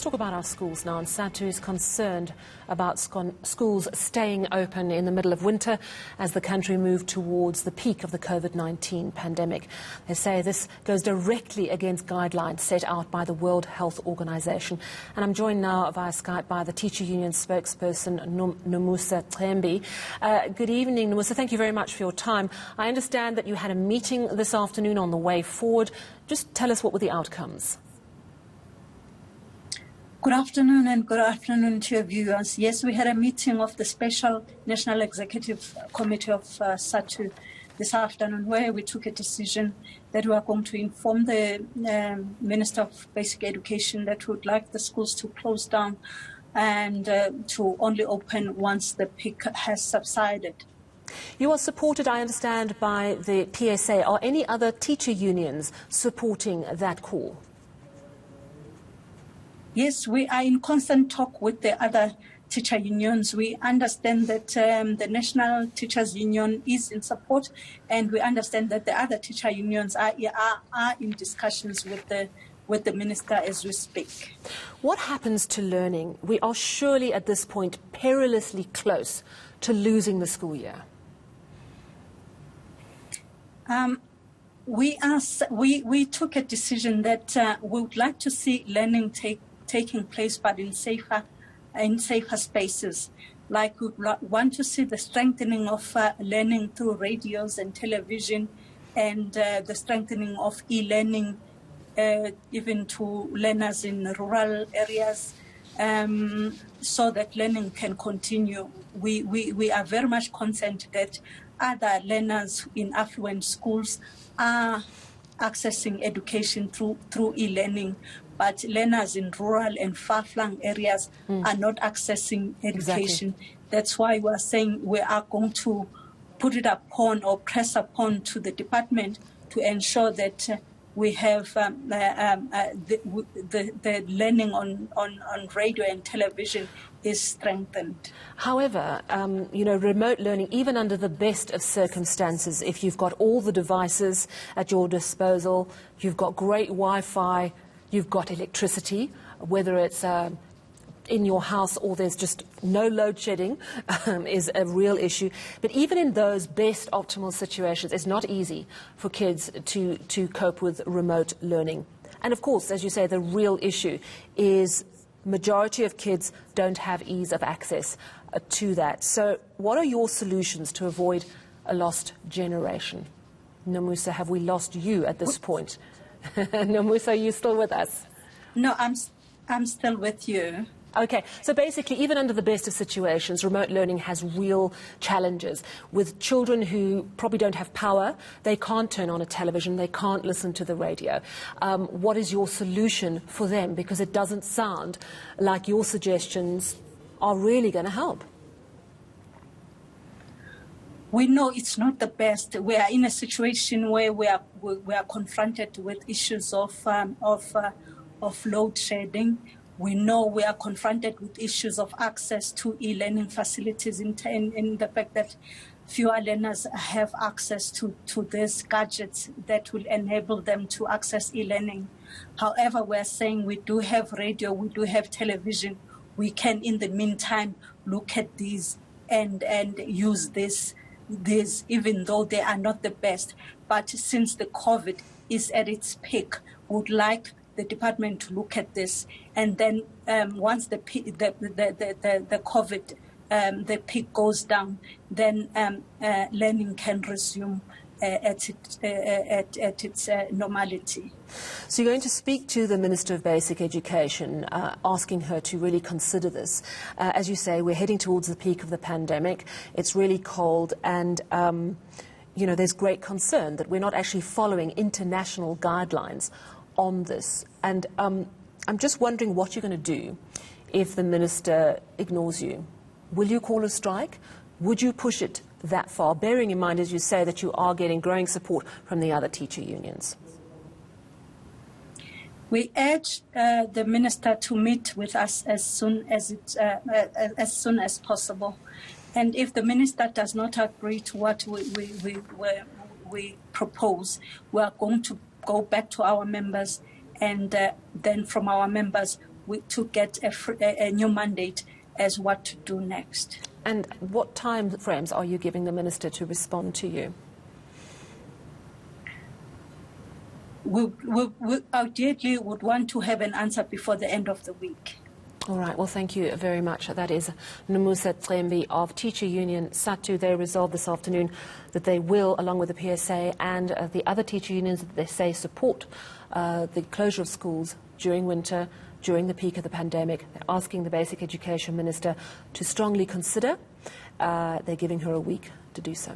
talk about our schools now. And SATU is concerned about schools staying open in the middle of winter as the country moved towards the peak of the COVID-19 pandemic. They say this goes directly against guidelines set out by the World Health Organization. And I'm joined now via Skype by the teacher union spokesperson, Nomusa Cembi. Good evening, Nomusa. Thank you very much for your time. I understand that you had a meeting this afternoon on the way forward. Just tell us what were the outcomes. Good afternoon and good afternoon to your viewers. Yes, we had a meeting of the Special National Executive Committee of SATU this afternoon where we took a decision that we are going to inform the Minister of Basic Education that we would like the schools to close down and to only open once the peak has subsided. You are supported, I understand, by the PSA. Are any other teacher unions supporting that call? Yes, we are in constant talk with the other teacher unions. We understand that the National Teachers Union is in support, and we understand that the other teacher unions are in discussions with the minister as we speak. What happens to learning? We are surely at this point perilously close to losing the school year. We took a decision that we would like to see learning taking place, but in safer spaces. Like we want to see the strengthening of learning through radios and television, and the strengthening of e-learning even to learners in rural areas, so that learning can continue. We are very much concerned that other learners in affluent schools are accessing education through e-learning, but learners in rural and far-flung areas are not accessing education. Exactly. That's why we are saying we are going to put it upon or press upon to the department to ensure that we have the learning on radio and television is strengthened. However, remote learning, even under the best of circumstances, if you've got all the devices at your disposal, you've got great Wi-Fi, you've got electricity, whether it's in your house or there's just no load shedding is a real issue. But even in those best optimal situations, it's not easy for kids to cope with remote learning. And of course, as you say, the real issue is majority of kids don't have ease of access to that. So what are your solutions to avoid a lost generation? Nomusa, have we lost you at this point? Nomusa, are you still with us? No, I'm still with you. Okay, so basically, even under the best of situations, remote learning has real challenges. With children who probably don't have power, they can't turn on a television, they can't listen to the radio. What is your solution for them? Because it doesn't sound like your suggestions are really going to help. We know it's not the best. We are in a situation where we are confronted with issues of load shedding. We know we are confronted with issues of access to e-learning facilities in the fact that fewer learners have access to these gadgets that will enable them to access e-learning. However, we're saying we do have radio, we do have television. We can, in the meantime, look at these and use this, even though they are not the best. But since the COVID is at its peak, we would like the department to look at this, and then once the COVID the peak goes down, then learning can resume at its normality. So you're going to speak to the Minister of Basic Education, asking her to really consider this. As you say, we're heading towards the peak of the pandemic. It's really cold, and there's great concern that we're not actually following international guidelines on this. And I'm just wondering what you're going to do if the minister ignores you. Will you call a strike? Would you push it that far, bearing in mind, as you say, that you are getting growing support from the other teacher unions? We urge the minister to meet with us as soon as possible. And if the minister does not agree to what we propose, we are going to go back to our members, and then from our members to get a new mandate as what to do next. And what time frames are you giving the Minister to respond to you? We ideally would want to have an answer before the end of the week. All right, well, thank you very much. That is Nomusa Cembi of Teacher Union SATU. They resolved this afternoon that they will, along with the PSA and the other teacher unions that they say support the closure of schools during winter, during the peak of the pandemic. They're asking the Basic Education Minister to strongly consider. They're giving her a week to do so.